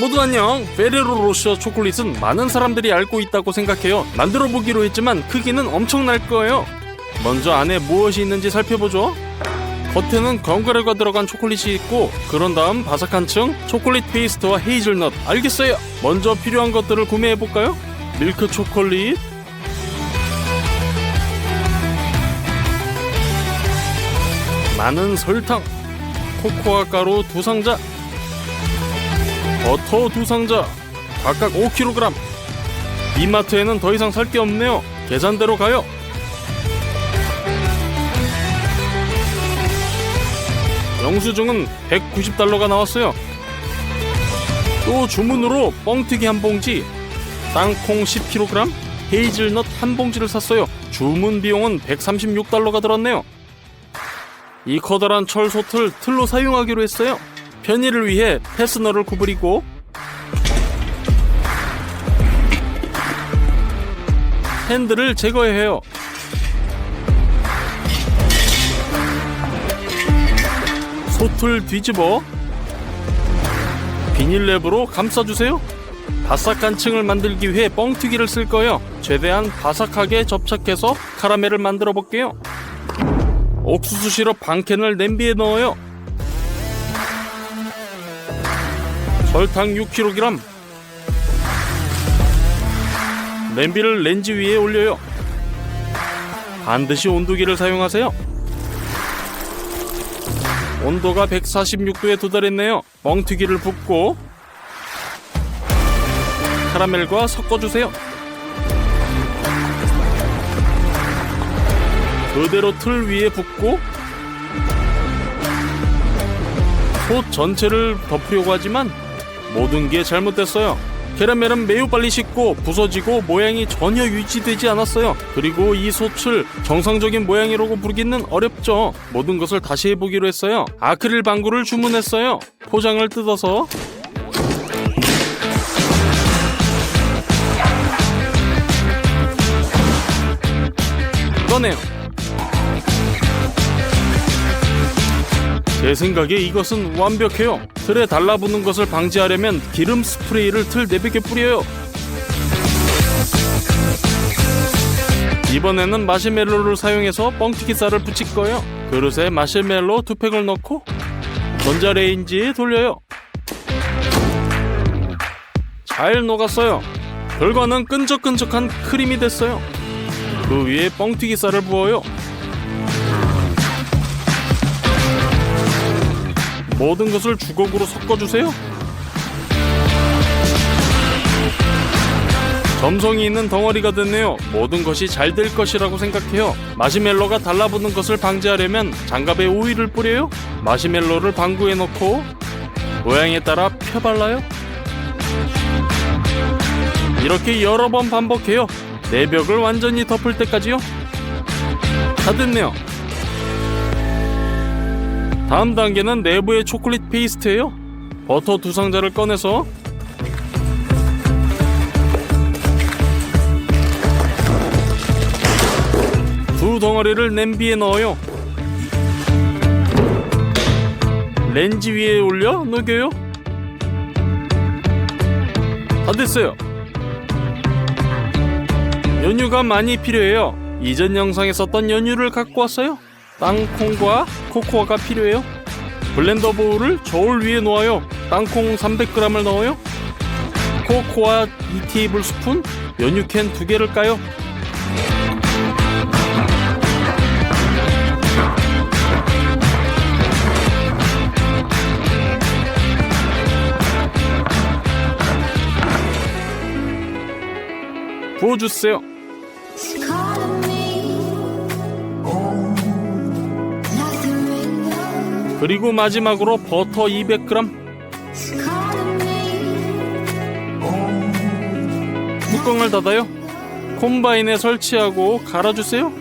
모두 안녕. 페레로 로셔 초콜릿은 많은 사람들이 알고 있다고 생각해요. 만들어 보기로 했지만 크기는 엄청날 거예요. 먼저 안에 무엇이 있는지 살펴보죠. 겉에는 견과류가 들어간 초콜릿이 있고, 그런 다음 바삭한 층 초콜릿 페이스트와 헤이즐넛. 알겠어요. 먼저 필요한 것들을 구매해볼까요? 밀크 초콜릿, 많은 설탕, 코코아 가루 2상자, 버터 2상자, 각각 5kg. 이마트에는 더 이상 살 게 없네요. 계산대로 가요. 영수증은 $190가 나왔어요. 또 주문으로 뻥튀기 한 봉지, 땅콩 10kg, 헤이즐넛 한 봉지를 샀어요. 주문 비용은 $136가 들었네요. 이 커다란 철소틀 틀로 사용하기로 했어요. 편의를 위해 패스너를 구부리고, 핸들을 제거해야 해요. 소틀 뒤집어 비닐랩으로 감싸주세요. 바삭한 층을 만들기 위해 뻥튀기를 쓸 거예요. 최대한 바삭하게 접착해서 카라멜을 만들어 볼게요. 옥수수 시럽 반 캔을 냄비에 넣어요. 설탕 6kg. 냄비를 렌즈 위에 올려요. 반드시 온도계를 사용하세요. 온도가 146도에 도달했네요. 뻥튀기를 붓고 카라멜과 섞어주세요. 그대로 틀 위에 붓고 솥 전체를 덮으려고 하지만 모든 게 잘못됐어요. 캐러멜은 매우 빨리 식고 부서지고 모양이 전혀 유지되지 않았어요. 그리고 이 솥을 정상적인 모양이라고 부르기는 어렵죠. 모든 것을 다시 해보기로 했어요. 아크릴 방구를 주문했어요. 포장을 뜯어서 꺼내요. 제 생각에 이것은 완벽해요. 틀에 달라붙는 것을 방지하려면 기름 스프레이를 틀 내벽에 뿌려요. 이번에는 마시멜로를 사용해서 뻥튀기 쌀을 붙일 거예요. 그릇에 마시멜로 2팩을 넣고 전자레인지에 돌려요. 잘 녹았어요. 결과는 끈적끈적한 크림이 됐어요. 그 위에 뻥튀기 쌀을 부어요. 모든 것을 주걱으로 섞어주세요. 점성이 있는 덩어리가 됐네요. 모든 것이 잘 될 것이라고 생각해요. 마시멜로가 달라붙는 것을 방지하려면 장갑에 오일을 뿌려요. 마시멜로를 방구에 넣고 모양에 따라 펴발라요. 이렇게 여러 번 반복해요. 내벽을 완전히 덮을 때까지요. 다 됐네요. 다음 단계는 내부의 초콜릿 페이스트예요. 버터 2상자를 꺼내서 두 덩어리를 냄비에 넣어요. 렌즈 위에 올려 녹여요. 다 됐어요. 연유가 많이 필요해요. 이전 영상에 썼던 연유를 갖고 왔어요. 땅콩과 코코아가 필요해요. 블렌더 보울을 저울 위에 놓아요. 땅콩 300g을 넣어요. 코코아 2테이블스푼, 연유캔 2개를 까요. 부어주세요. 그리고 마지막으로 버터 200g. 뚜껑을 닫아요. 콤바인에 설치하고 갈아주세요.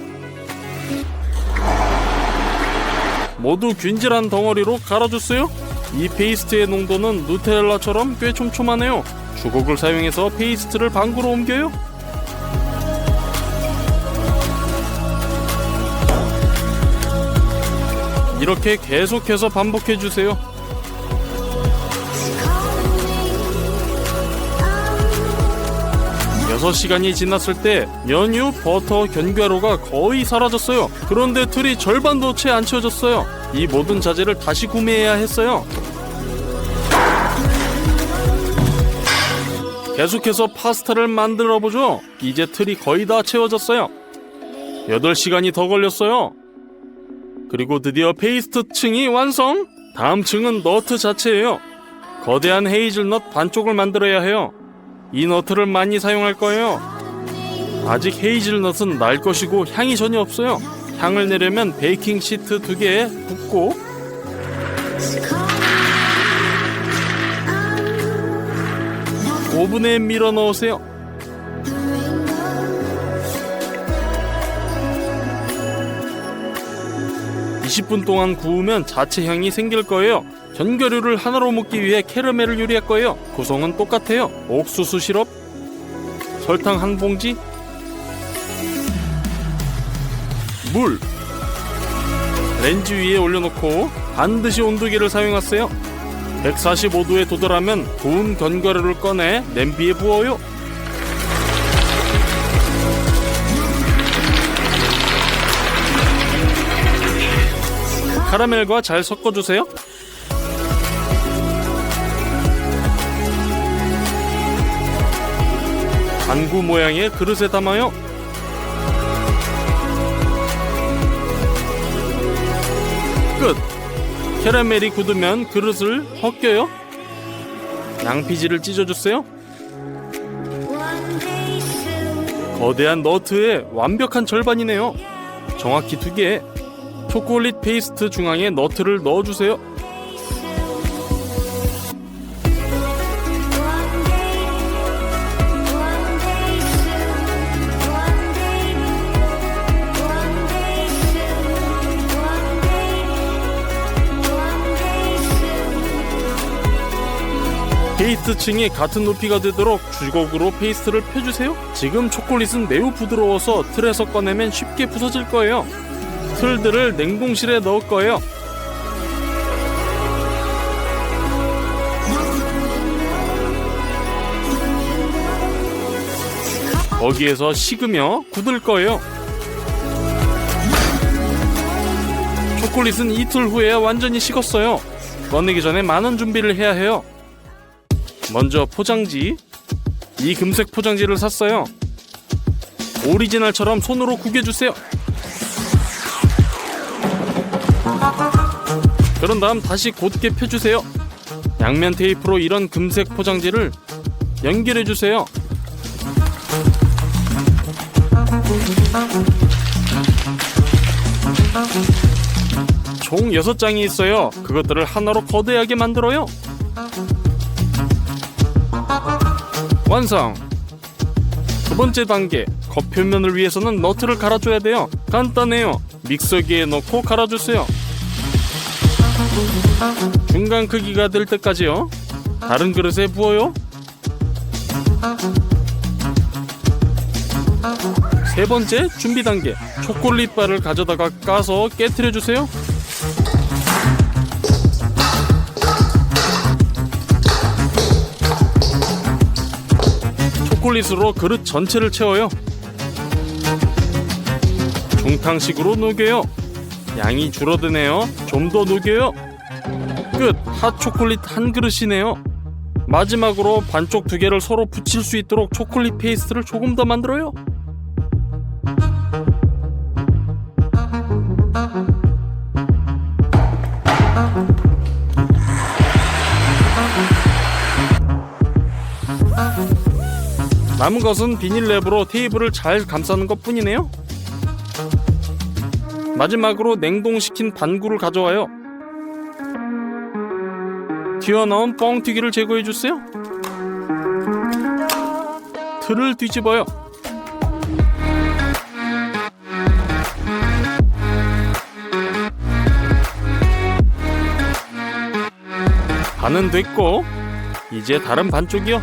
모두 균질한 덩어리로 갈아주세요. 이 페이스트의 농도는 누텔라처럼 꽤 촘촘하네요. 주걱을 사용해서 페이스트를 방구로 옮겨요. 이렇게 계속해서 반복해주세요. 6시간이 지났을 때 연유, 버터, 견과류가 거의 사라졌어요. 그런데 틀이 절반도 채 안 채워졌어요. 이 모든 자재를 다시 구매해야 했어요. 계속해서 파스타를 만들어보죠. 이제 틀이 거의 다 채워졌어요. 8시간이 더 걸렸어요. 그리고 드디어 페이스트 층이 완성! 다음 층은 너트 자체예요. 거대한 헤이즐넛 반쪽을 만들어야 해요. 이 너트를 많이 사용할 거예요. 아직 헤이즐넛은 날 것이고 향이 전혀 없어요. 향을 내려면 베이킹 시트 2개에 붓고 오븐에 밀어 넣으세요. 20분 동안 구우면 자체 향이 생길 거예요. 견과류를 하나로 먹기 위해 캐러멜을 요리할 거예요. 구성은 똑같아요. 옥수수 시럽, 설탕 한 봉지, 물, 렌즈 위에 올려놓고 반드시 온도계를 사용하세요. 145도에 도달하면 구운 견과류를 꺼내 냄비에 부어요. 카라멜과 잘 섞어주세요. 반구 모양의 그릇에 담아요. 끝! 캐러멜이 굳으면 그릇을 벗겨요. 양피지를 찢어주세요. 거대한 너트의 완벽한 절반이네요. 정확히 2개. 초콜릿 페이스트 중앙에 너트를 넣어주세요. 페이스트 층이 같은 높이가 되도록 주걱으로 페이스트를 펴주세요. 지금 초콜릿은 매우 부드러워서 틀에서 꺼내면 쉽게 부서질 거예요. 틀들을 냉동실에 넣을 거예요. 거기에서 식으며 굳을 거예요. 초콜릿은 이틀 후에야 완전히 식었어요. 꺼내기 전에 많은 준비를 해야 해요. 먼저 포장지. 이 금색 포장지를 샀어요. 오리지널처럼 손으로 구겨주세요. 그런 다음 다시 곧게 펴주세요. 양면 테이프로 이런 금색 포장지를 연결해주세요. 총 6장이 있어요. 그것들을 하나로 거대하게 만들어요. 완성! 두 번째 단계, 겉표면을 위해서는 너트를 갈아줘야 돼요. 간단해요. 믹서기에 넣고 갈아주세요. 중간 크기가 될 때까지요. 다른 그릇에 부어요. 세 번째, 준비 단계. 초콜릿 바를 가져다가 까서 깨트려주세요. 초콜릿으로 그릇 전체를 채워요. 중탕식으로 녹여요. 양이 줄어드네요. 좀 더 녹여요. 끝! 핫초콜릿 한 그릇이네요. 마지막으로 반쪽 2개를 서로 붙일 수 있도록 초콜릿 페이스트를 조금 더 만들어요. 남은 것은 비닐랩으로 테이블을 잘 감싸는 것 뿐이네요. 마지막으로 냉동시킨 반구를 가져와요. 튀어나온 뻥튀기를 제거해주세요. 틀을 뒤집어요. 반은 됐고 이제 다른 반쪽이요.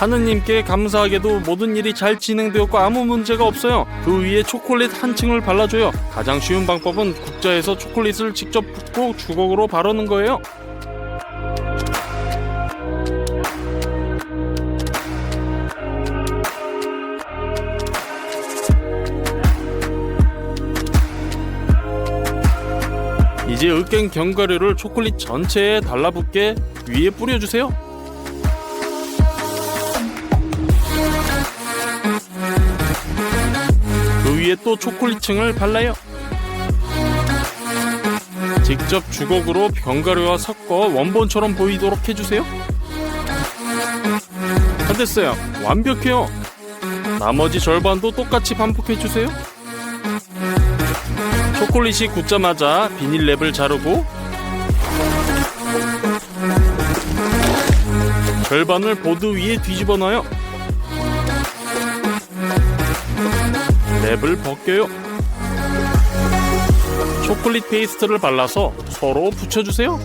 하느님께 감사하게도 모든 일이 잘 진행되었고 아무 문제가 없어요. 그 위에 초콜릿 한 층을 발라줘요. 가장 쉬운 방법은 국자에서 초콜릿을 직접 붓고 주걱으로 바르는 거예요. 이제 으깬 견과류를 초콜릿 전체에 달라붙게 위에 뿌려주세요. 그 위에 또 초콜릿층을 발라요. 직접 주걱으로 견과류와 섞어 원본처럼 보이도록 해주세요. 다 됐어요. 완벽해요. 나머지 절반도 똑같이 반복해주세요. 초콜릿이 굳자마자 비닐랩을 자르고 절반을 보드 위에 뒤집어 놔요. 랩을 벗겨요. 초콜릿 페이스트를 발라서 서로 붙여주세요.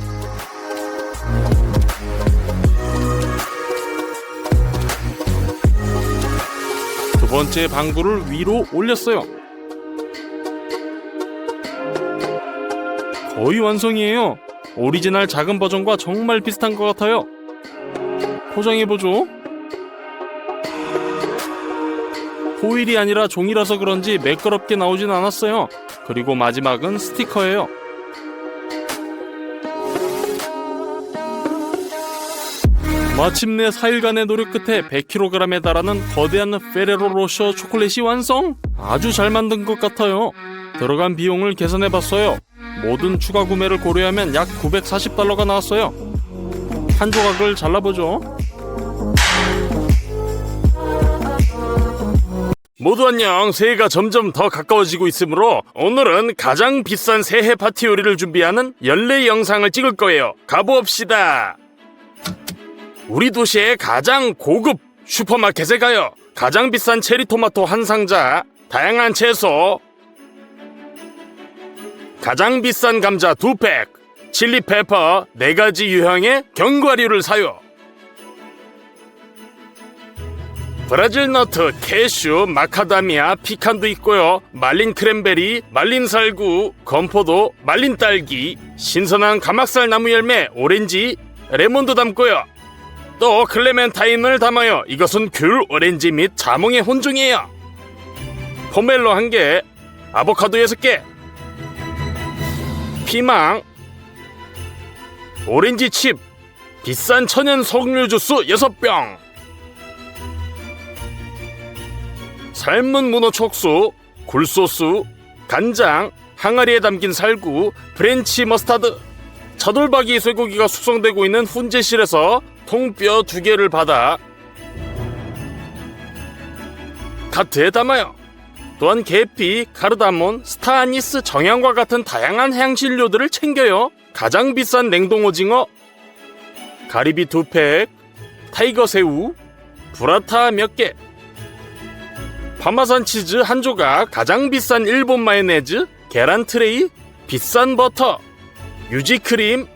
두 번째 방구를 위로 올렸어요. 거의 완성이에요. 오리지널 작은 버전과 정말 비슷한 것 같아요. 포장해보죠. 호일이 아니라 종이라서 그런지 매끄럽게 나오진 않았어요. 그리고 마지막은 스티커예요. 마침내 4일간의 노력 끝에 100kg에 달하는 거대한 페레로 로셔 초콜릿이 완성! 아주 잘 만든 것 같아요. 들어간 비용을 계산해봤어요. 모든 추가 구매를 고려하면 약 $940가 나왔어요. 한 조각을 잘라보죠. 모두 안녕. 새해가 점점 더 가까워지고 있으므로 오늘은 가장 비싼 새해 파티 요리를 준비하는 연례 영상을 찍을 거예요. 가봅시다. 우리 도시의 가장 고급 슈퍼마켓에 가요. 가장 비싼 체리토마토 한 상자, 다양한 채소, 가장 비싼 감자 2팩, 칠리페퍼 4가지 유형의 견과류를 사요. 브라질 너트, 캐슈, 마카다미아, 피칸도 있고요. 말린 크랜베리, 말린 살구, 건포도, 말린 딸기, 신선한 가막살 나무 열매, 오렌지, 레몬도 담고요. 또 클레멘타인을 담아요. 이것은 귤, 오렌지 및 자몽의 혼종이에요. 포멜로 1개, 아보카도 6개, 피망, 오렌지 칩, 비싼 천연 석류 주스 6병, 삶은 문어 촉수, 굴소스, 간장, 항아리에 담긴 살구, 프렌치 머스타드, 차돌박이 쇠고기가 숙성되고 있는 훈제실에서 통뼈 2개를 받아 카트에 담아요. 또한 계피, 카르다몬, 스타아니스, 정향과 같은 다양한 향신료들을 챙겨요. 가장 비싼 냉동 오징어, 가리비 2팩, 타이거 새우, 브라타 몇 개, 파마산 치즈 1조각, 가장 비싼 일본 마요네즈, 계란 트레이, 비싼 버터, 유지크림,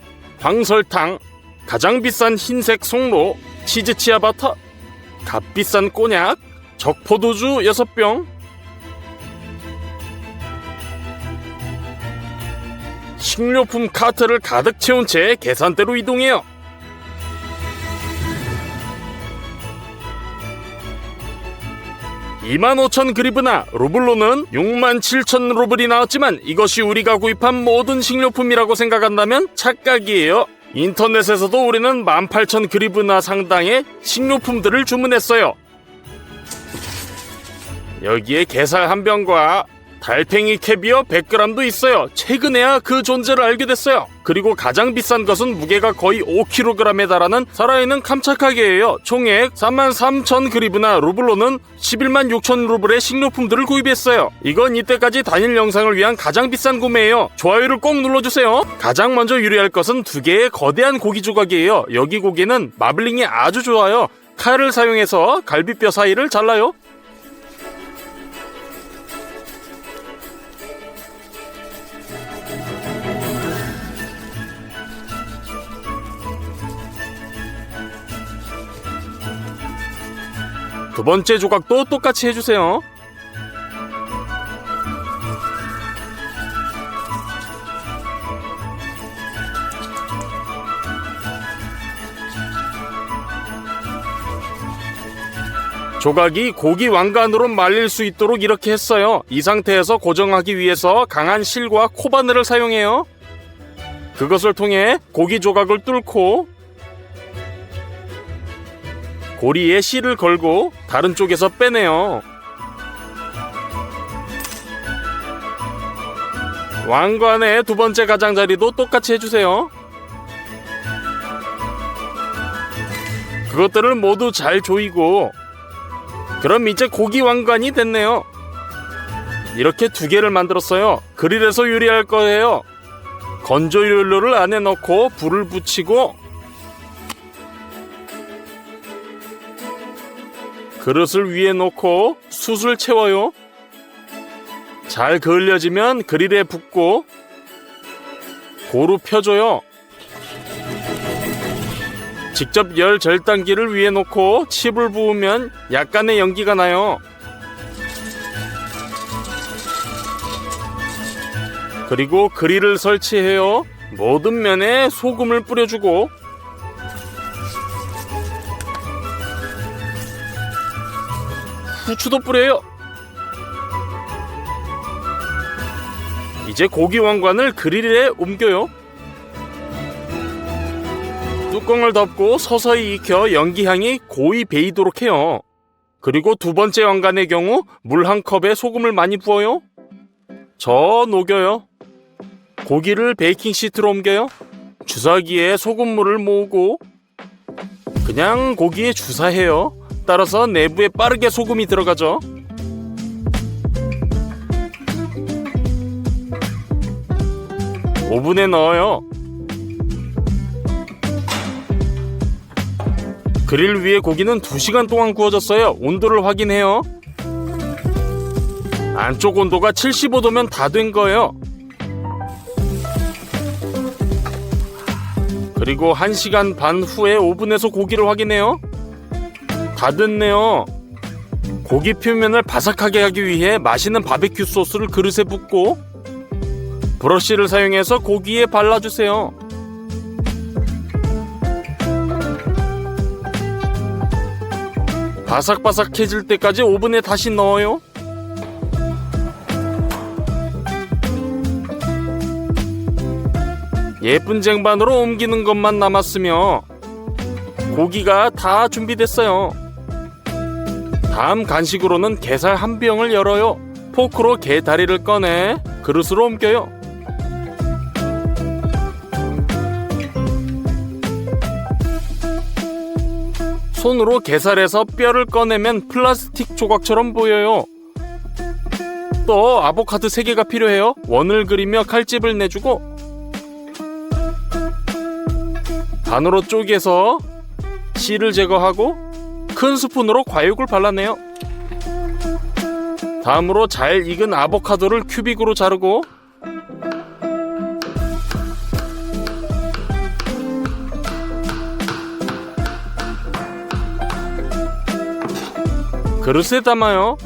황설탕, 가장 비싼 흰색 송로, 치즈 치아바터, 값비싼 꼬냑, 적포도주 6병, 식료품 카트를 가득 채운 채 계산대로 이동해요. $25,000 루블로는 67,000루블이 나왔지만 이것이 우리가 구입한 모든 식료품이라고 생각한다면 착각이에요. 인터넷에서도 우리는 18,000 상당의 식료품들을 주문했어요. 여기에 게살 한 병과 달팽이 캐비어 100g도 있어요. 최근에야 그 존재를 알게 됐어요. 그리고 가장 비싼 것은 무게가 거의 5kg에 달하는 살아있는 캄차카게예요. 총액 33,000 루블로는 116,000루블의 식료품들을 구입했어요. 이건 이때까지 단일 영상을 위한 가장 비싼 구매예요. 좋아요를 꼭 눌러주세요. 가장 먼저 유리할 것은 2개의 거대한 고기 조각이에요. 여기 고기는 마블링이 아주 좋아요. 칼을 사용해서 갈비뼈 사이를 잘라요. 두 번째 조각도 똑같이 해주세요. 조각이 고기 왕관으로 말릴 수 있도록 이렇게 했어요. 이 상태에서 고정하기 위해서 강한 실과 코바늘을 사용해요. 그것을 통해 고기 조각을 뚫고 고리에 실을 걸고 다른 쪽에서 빼내요. 왕관의 두 번째 가장자리도 똑같이 해주세요. 그것들을 모두 잘 조이고, 그럼 이제 고기 왕관이 됐네요. 이렇게 두 개를 만들었어요. 그릴에서 요리할 거예요. 건조연료를 안에 넣고 불을 붙이고 그릇을 위에 놓고 숯을 채워요. 잘 그을려지면 그릴에 붓고 고루 펴줘요. 직접 열 절단기를 위에 놓고 칩을 부으면 약간의 연기가 나요. 그리고 그릴을 설치해요. 모든 면에 소금을 뿌려주고 후추도 뿌려요. 이제 고기 왕관을 그릴에 옮겨요. 뚜껑을 덮고 서서히 익혀 연기향이 고이 배이도록 해요. 그리고 두 번째 왕관의 경우 물 한 컵에 소금을 많이 부어요. 저 녹여요. 고기를 베이킹 시트로 옮겨요. 주사기에 소금물을 모으고 그냥 고기에 주사해요. 따라서 내부에 빠르게 소금이 들어가죠. 오븐에 넣어요. 그릴 위에 고기는 2시간 동안 구워졌어요. 온도를 확인해요. 안쪽 온도가 75도면 다 된 거예요. 그리고 1시간 반 후에 오븐에서 고기를 확인해요. 다 됐네요. 고기 표면을 바삭하게 하기 위해 맛있는 바베큐 소스를 그릇에 붓고 브러쉬를 사용해서 고기에 발라주세요. 바삭바삭해질 때까지 오븐에 다시 넣어요. 예쁜 쟁반으로 옮기는 것만 남았으며 고기가 다 준비됐어요. 다음 간식으로는 게살 한 병을 열어요. 포크로 게 다리를 꺼내 그릇으로 옮겨요. 손으로 게살에서 뼈를 꺼내면 플라스틱 조각처럼 보여요. 또 아보카도 3개가 필요해요. 원을 그리며 칼집을 내주고 반으로 쪼개서 씨를 제거하고 큰 스푼으로 과육을 발라내요. 다음으로 잘 익은 아보카도를 큐빅으로 자르고 그릇에 담아요.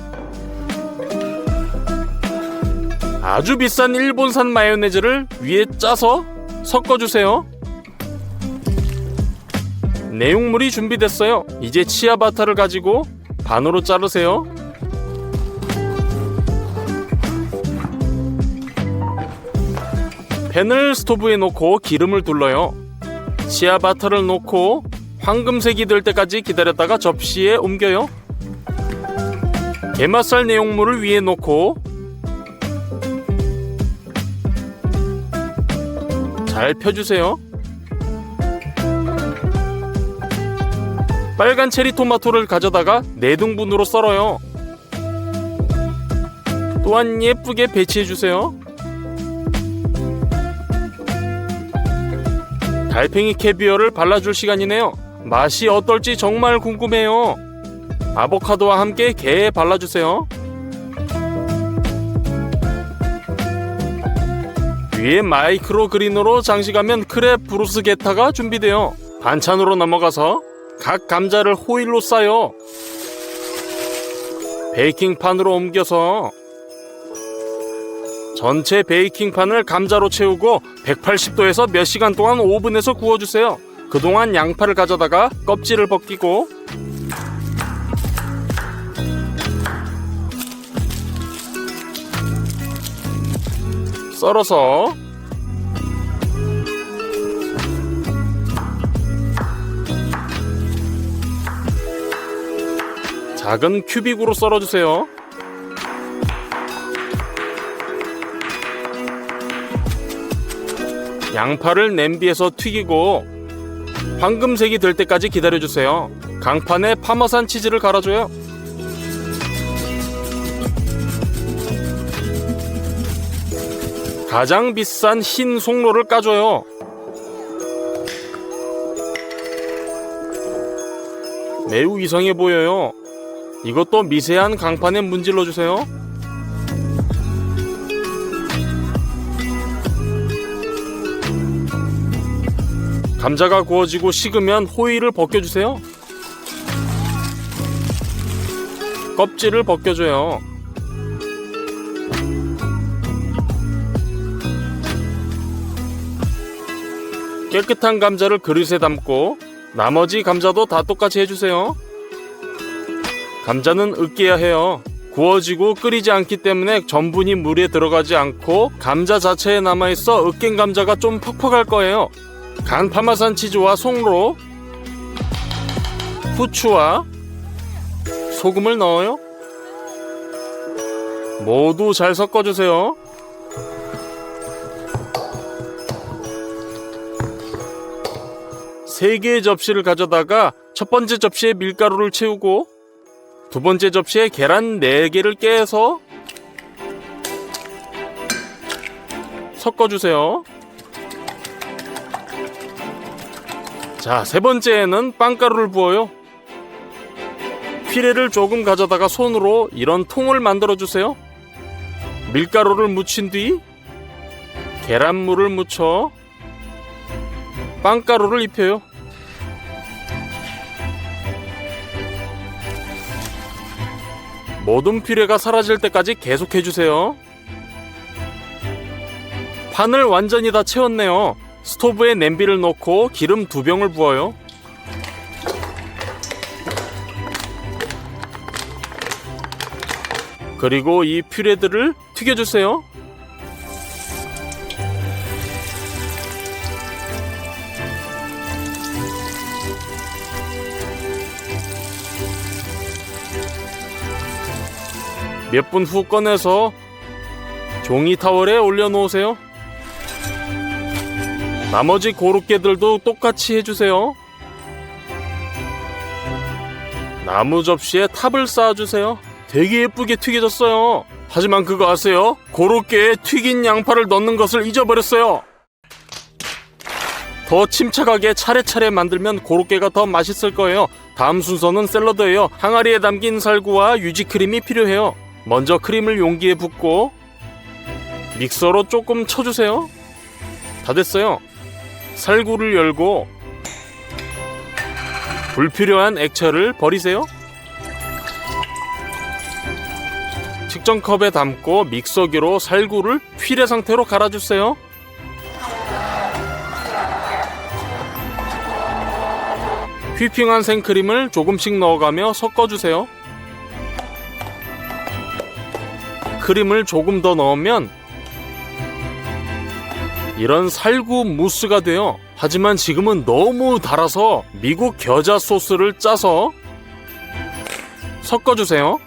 아주 비싼 일본산 마요네즈를 위에 짜서 섞어주세요. 내용물이 준비됐어요. 이제 치아바타를 가지고 반으로 자르세요. 팬을 스토브에 놓고 기름을 둘러요. 치아바타를 놓고 황금색이 될 때까지 기다렸다가 접시에 옮겨요. 게맛살 내용물을 위에 놓고 잘 펴주세요. 빨간 체리 토마토를 가져다가 4등분으로 썰어요. 또한 예쁘게 배치해주세요. 달팽이 캐비어를 발라줄 시간이네요. 맛이 어떨지 정말 궁금해요. 아보카도와 함께 게에 발라주세요. 위에 마이크로 그린으로 장식하면 크랩 브루스게타가 준비돼요. 반찬으로 넘어가서 각 감자를 호일로 싸요. 베이킹판으로 옮겨서 전체 베이킹판을 감자로 채우고 180도에서 몇 시간 동안 오븐에서 구워주세요. 그동안 양파를 가져다가 껍질을 벗기고 썰어서 작은 큐빅으로 썰어주세요. 양파를 냄비에서 튀기고 황금색이 될 때까지 기다려주세요. 강판에 파마산 치즈를 갈아줘요. 가장 비싼 흰 송로를 까줘요. 매우 이상해 보여요. 이것도 미세한 강판에 문질러주세요. 감자가 구워지고 식으면 호일을 벗겨주세요. 껍질을 벗겨줘요. 깨끗한 감자를 그릇에 담고 나머지 감자도 다 똑같이 해주세요. 감자는 으깨야 해요. 구워지고 끓이지 않기 때문에 전분이 물에 들어가지 않고 감자 자체에 남아있어 으깬 감자가 좀 퍽퍽할 거예요. 간 파마산 치즈와 송로, 후추와 소금을 넣어요. 모두 잘 섞어주세요. 세 개의 접시를 가져다가 첫 번째 접시에 밀가루를 채우고 두 번째 접시에 계란 4개를 깨서 섞어주세요. 자, 세 번째에는 빵가루를 부어요. 피레를 조금 가져다가 손으로 이런 통을 만들어주세요. 밀가루를 묻힌 뒤 계란물을 묻혀 빵가루를 입혀요. 모든 피레가 사라질 때까지 계속 해주세요. 판을 완전히 다 채웠네요. 스토브에 냄비를 넣고 기름 2병을 부어요. 그리고 이 퓨레들을 튀겨주세요. 몇 분 후 꺼내서 종이 타월에 올려놓으세요. 나머지 고로케들도 똑같이 해주세요. 나무 접시에 탑을 쌓아주세요. 되게 예쁘게 튀겨졌어요. 하지만 그거 아세요? 고로케에 튀긴 양파를 넣는 것을 잊어버렸어요. 더 침착하게 차례차례 만들면 고로케가 더 맛있을 거예요. 다음 순서는 샐러드예요. 항아리에 담긴 살구와 유지크림이 필요해요. 먼저 크림을 용기에 붓고 믹서로 조금 쳐주세요. 다 됐어요. 살구를 열고 불필요한 액체를 버리세요. 측정 컵에 담고 믹서기로 살구를 퓨레 상태로 갈아주세요. 휘핑한 생크림을 조금씩 넣어가며 섞어주세요. 크림을 조금 더 넣으면 이런 살구 무스가 돼요. 하지만 지금은 너무 달아서 미국 겨자 소스를 짜서 섞어주세요.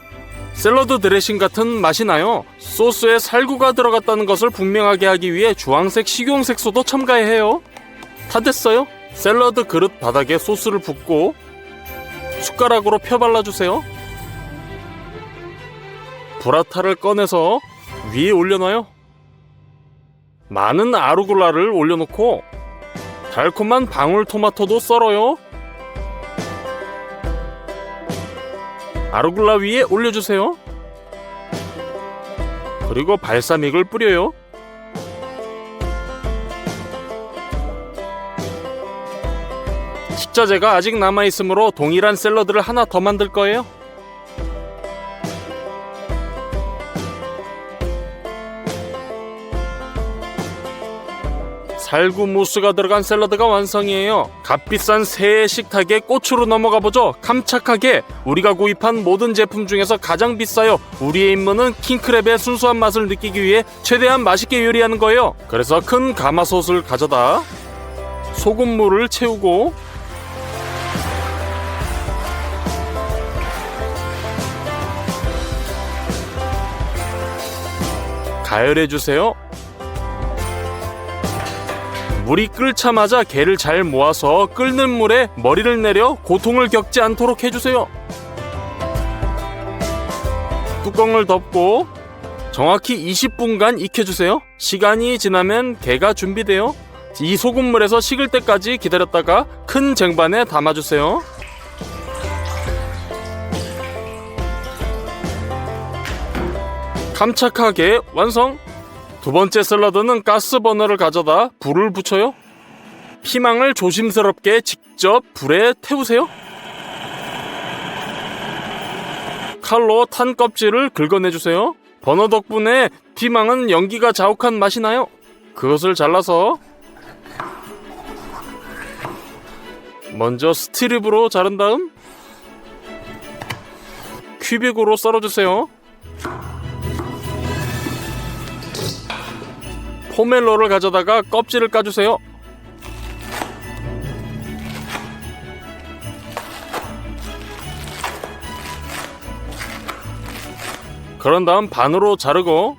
샐러드 드레싱 같은 맛이 나요. 소스에 살구가 들어갔다는 것을 분명하게 하기 위해 주황색 식용색소도 첨가해요. 다 됐어요. 샐러드 그릇 바닥에 소스를 붓고 숟가락으로 펴발라주세요. 브라타를 꺼내서 위에 올려놔요. 많은 아루굴라를 올려놓고 달콤한 방울토마토도 썰어요. 아루굴라 위에 올려주세요. 그리고 발사믹을 뿌려요. 식자재가 아직 남아있으므로 동일한 샐러드를 하나 더 만들 거예요. 살구 무스가 들어간 샐러드가 완성이에요. 값비싼 새해 식탁에 꽃으로 넘어가보죠. 깜짝하게 우리가 구입한 모든 제품 중에서 가장 비싸요. 우리의 임무는 킹크랩의 순수한 맛을 느끼기 위해 최대한 맛있게 요리하는 거예요. 그래서 큰 가마솥을 가져다 소금물을 채우고 가열해주세요. 물이 끓자마자 게를 잘 모아서 끓는 물에 머리를 내려 고통을 겪지 않도록 해주세요. 뚜껑을 덮고 정확히 20분간 익혀주세요. 시간이 지나면 게가 준비돼요. 이 소금물에서 식을 때까지 기다렸다가 큰 쟁반에 담아주세요. 깜짝하게 완성! 두 번째 샐러드는 가스버너를 가져다 불을 붙여요. 피망을 조심스럽게 직접 불에 태우세요. 칼로 탄 껍질을 긁어내주세요. 버너 덕분에 피망은 연기가 자욱한 맛이 나요. 그것을 잘라서 먼저 스트립으로 자른 다음 큐빅으로 썰어주세요. 포멜로를 가져다가 껍질을 까주세요. 그런 다음 반으로 자르고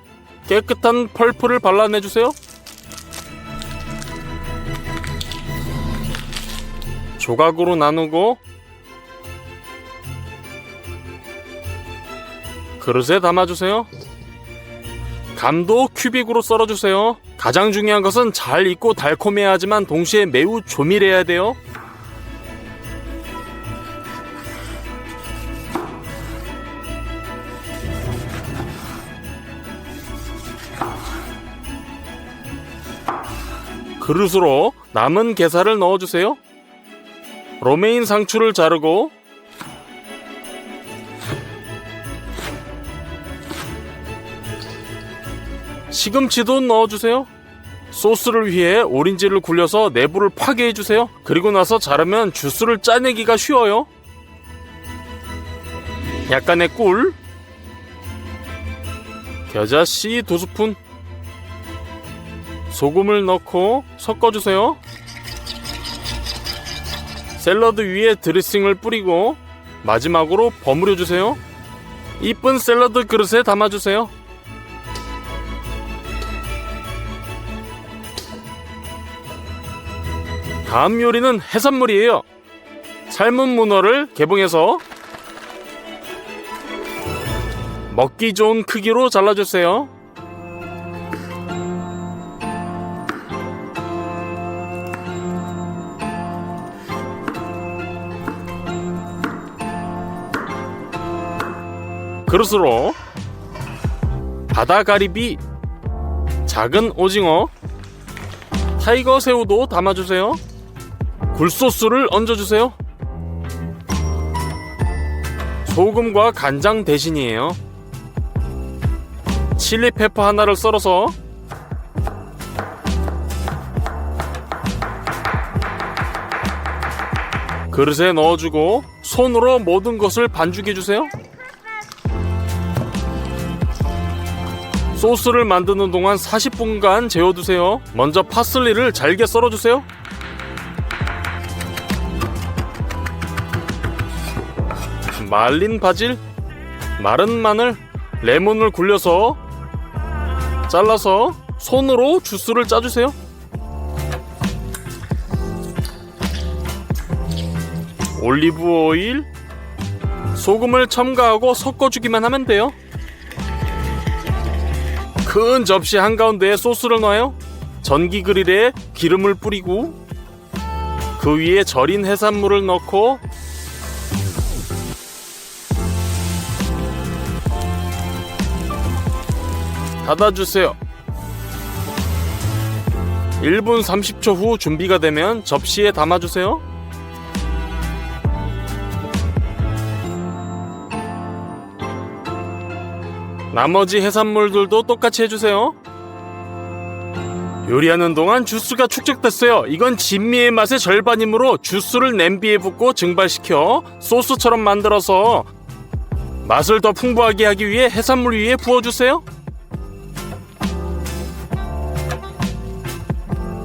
깨끗한 펄프를 발라내주세요. 조각으로 나누고 그릇에 담아주세요. 감도 큐빅으로 썰어주세요. 가장 중요한 것은 잘 익고 달콤해야 하지만 동시에 매우 조밀해야 돼요. 그릇으로 남은 게살을 넣어주세요. 로메인 상추를 자르고 시금치도 넣어주세요. 소스를 위해 오렌지를 굴려서 내부를 파괴해주세요. 그리고 나서 자르면 주스를 짜내기가 쉬워요. 약간의 꿀, 겨자씨 2스푼, 소금을 넣고 섞어주세요. 샐러드 위에 드레싱을 뿌리고 마지막으로 버무려주세요. 이쁜 샐러드 그릇에 담아주세요. 다음 요리는 해산물이에요. 삶은 문어를 개봉해서 먹기 좋은 크기로 잘라주세요. 그릇으로 바다가리비, 작은 오징어, 타이거 새우도 담아주세요. 굴소스를 얹어주세요. 소금과 간장 대신이에요. 칠리페퍼 하나를 썰어서 그릇에 넣어주고 손으로 모든 것을 반죽해주세요. 소스를 만드는 동안 40분간 재워두세요. 먼저 파슬리를 잘게 썰어주세요. 말린 바질, 마른 마늘, 레몬을 굴려서 잘라서 손으로 주스를 짜주세요. 올리브 오일, 소금을 첨가하고 섞어주기만 하면 돼요. 큰 접시 한가운데에 소스를 넣어요. 전기 그릴에 기름을 뿌리고 그 위에 절인 해산물을 넣고 닫아주세요. 1분 30초 후 준비가 되면 접시에 담아주세요. 나머지 해산물들도 똑같이 해주세요. 요리하는 동안 주스가 축적됐어요. 이건 진미의 맛의 절반이므로 주스를 냄비에 붓고 증발시켜 소스처럼 만들어서 맛을 더 풍부하게 하기 위해 해산물 위에 부어주세요.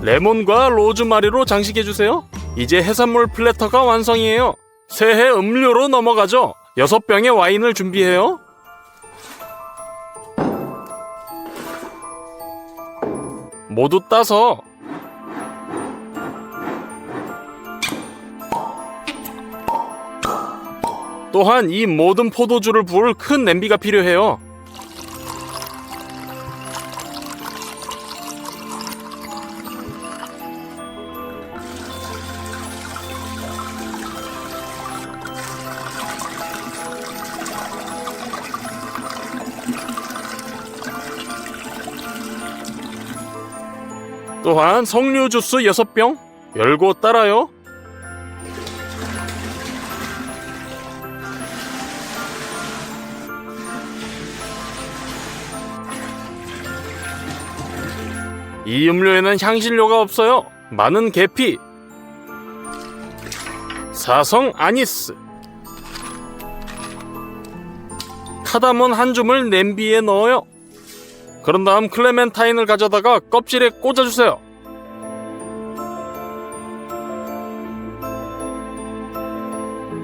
레몬과 로즈마리로 장식해주세요. 이제 해산물 플래터가 완성이에요. 새해 음료로 넘어가죠. 6병의 와인을 준비해요. 모두 따서 또한 이 모든 포도주를 부을 큰 냄비가 필요해요. 또한 석류 주스 6병 열고 따라요. 이 음료에는 향신료가 없어요. 많은 계피, 사성 아니스, 카다몬 한 줌을 냄비에 넣어요. 그런 다음 클레멘타인을 가져다가 껍질에 꽂아주세요.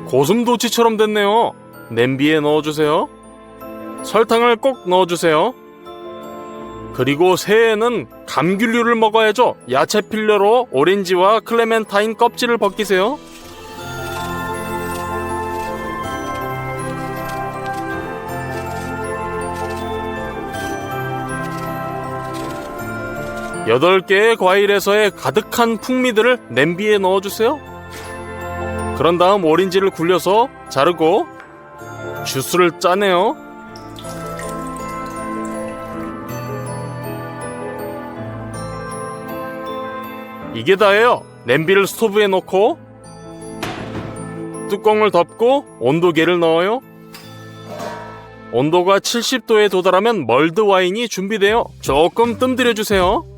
고슴도치처럼 됐네요. 냄비에 넣어주세요. 설탕을 꼭 넣어주세요. 그리고 새해에는 감귤류를 먹어야죠. 야채 필러로 오렌지와 클레멘타인 껍질을 벗기세요. 여덟 개의 과일에서의 가득한 풍미들을 냄비에 넣어주세요. 그런 다음 오렌지를 굴려서 자르고 주스를 짜내요. 이게 다예요. 냄비를 스토브에 놓고 뚜껑을 덮고 온도계를 넣어요. 온도가 70도에 도달하면 멀드 와인이 준비돼요. 조금 뜸들여주세요.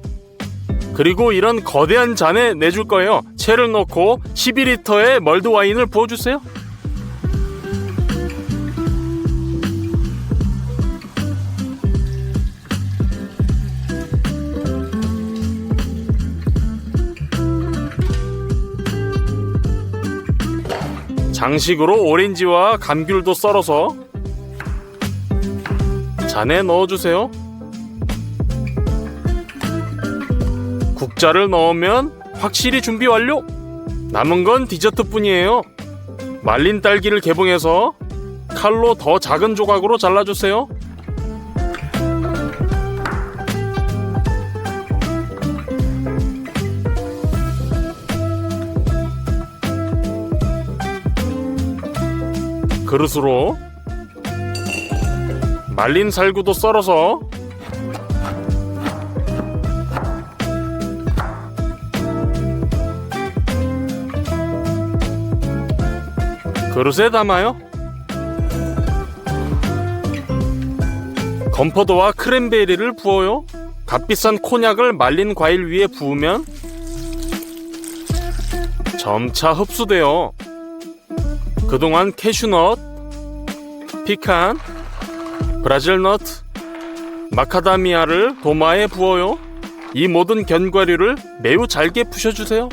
그리고 이런 거대한 잔에 내줄 거예요. 채를 넣고 12리터의 멀드 와인을 부어주세요. 장식으로 오렌지와 감귤도 썰어서 잔에 넣어주세요. 국자를 넣으면 확실히 준비 완료! 남은 건 디저트뿐이에요. 말린 딸기를 개봉해서 칼로 더 작은 조각으로 잘라주세요. 그릇으로 말린 살구도 썰어서 그릇에 담아요. 건포도와 크랜베리를 부어요. 값비싼 콘약을 말린 과일 위에 부으면 점차 흡수돼요. 그동안 캐슈넛, 피칸, 브라질넛, 마카다미아를 도마에 부어요. 이 모든 견과류를 매우 잘게 부셔주세요.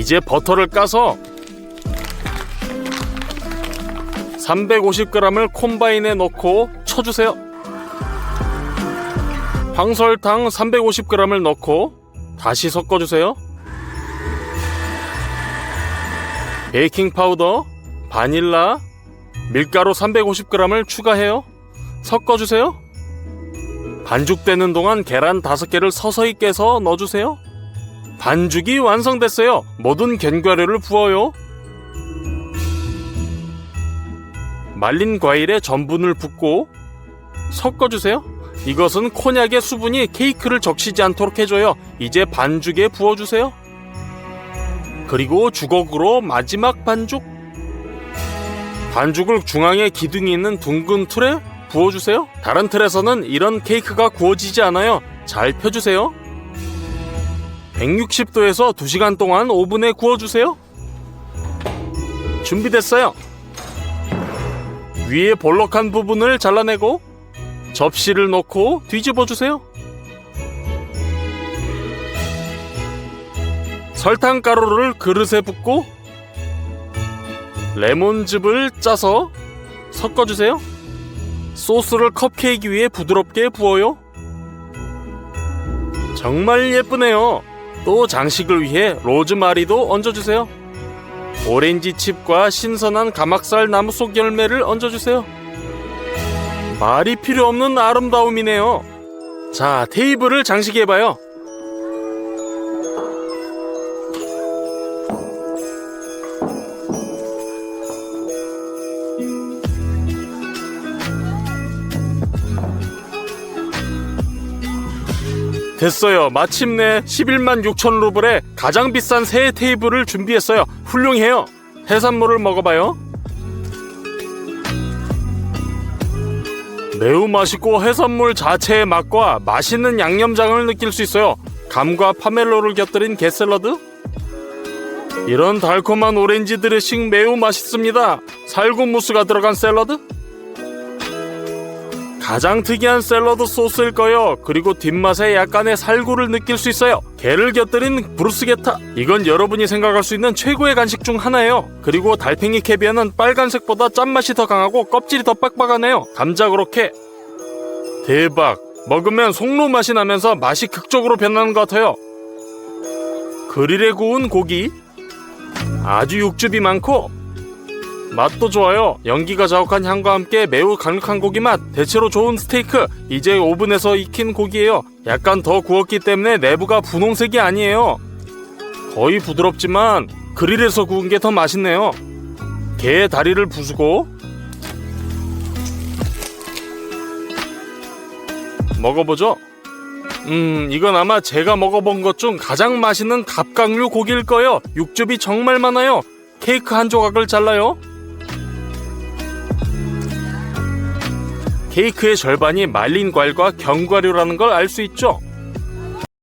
이제 버터를 까서 350g을 콤바인에 넣고 쳐주세요. 황설탕 350g을 넣고 다시 섞어주세요. 베이킹파우더, 바닐라, 밀가루 350g을 추가해요. 섞어주세요. 반죽되는 동안 계란 5개를 서서히 깨서 넣어주세요. 반죽이 완성됐어요. 모든 견과류를 부어요. 말린 과일에 전분을 붓고 섞어주세요. 이것은 콘약의 수분이 케이크를 적시지 않도록 해줘요. 이제 반죽에 부어주세요. 그리고 주걱으로 마지막 반죽. 반죽을 중앙에 기둥이 있는 둥근 틀에 부어주세요. 다른 틀에서는 이런 케이크가 구워지지 않아요. 잘 펴주세요. 160도에서 2시간 동안 오븐에 구워주세요. 준비됐어요. 위에 볼록한 부분을 잘라내고 접시를 넣고 뒤집어주세요. 설탕가루를 그릇에 붓고 레몬즙을 짜서 섞어주세요. 소스를 컵케이크 위에 부드럽게 부어요. 정말 예쁘네요. 또 장식을 위해 로즈마리도 얹어주세요. 오렌지 칩과 신선한 가막살 나무 속 열매를 얹어주세요. 말이 필요 없는 아름다움이네요. 자, 테이블을 장식해봐요. 됐어요. 마침내 11만 6천 루블에 가장 비싼 새 테이블을 준비했어요. 훌륭해요. 해산물을 먹어봐요. 매우 맛있고 해산물 자체의 맛과 맛있는 양념장을 느낄 수 있어요. 감과 파멜로를 곁들인 게 샐러드. 이런 달콤한 오렌지 드레싱 매우 맛있습니다. 살구 무스가 들어간 샐러드. 가장 특이한 샐러드 소스일 거예요. 그리고 뒷맛에 약간의 살구를 느낄 수 있어요. 게를 곁들인 브루스게타. 이건 여러분이 생각할 수 있는 최고의 간식 중 하나예요. 그리고 달팽이 캐비아는 빨간색보다 짠맛이 더 강하고 껍질이 더 빡빡하네요. 감자 그렇게. 대박. 먹으면 송로 맛이 나면서 맛이 극적으로 변하는 것 같아요. 그릴에 구운 고기. 아주 육즙이 많고 맛도 좋아요. 연기가 자욱한 향과 함께 매우 강력한 고기 맛. 대체로 좋은 스테이크. 이제 오븐에서 익힌 고기예요. 약간 더 구웠기 때문에 내부가 분홍색이 아니에요. 거의 부드럽지만 그릴에서 구운 게 더 맛있네요. 게의 다리를 부수고 먹어보죠. 이건 아마 제가 먹어본 것 중 가장 맛있는 갑각류 고기일 거예요. 육즙이 정말 많아요. 케이크 한 조각을 잘라요. 케이크의 절반이 말린 과일과 견과류라는 걸 알 수 있죠.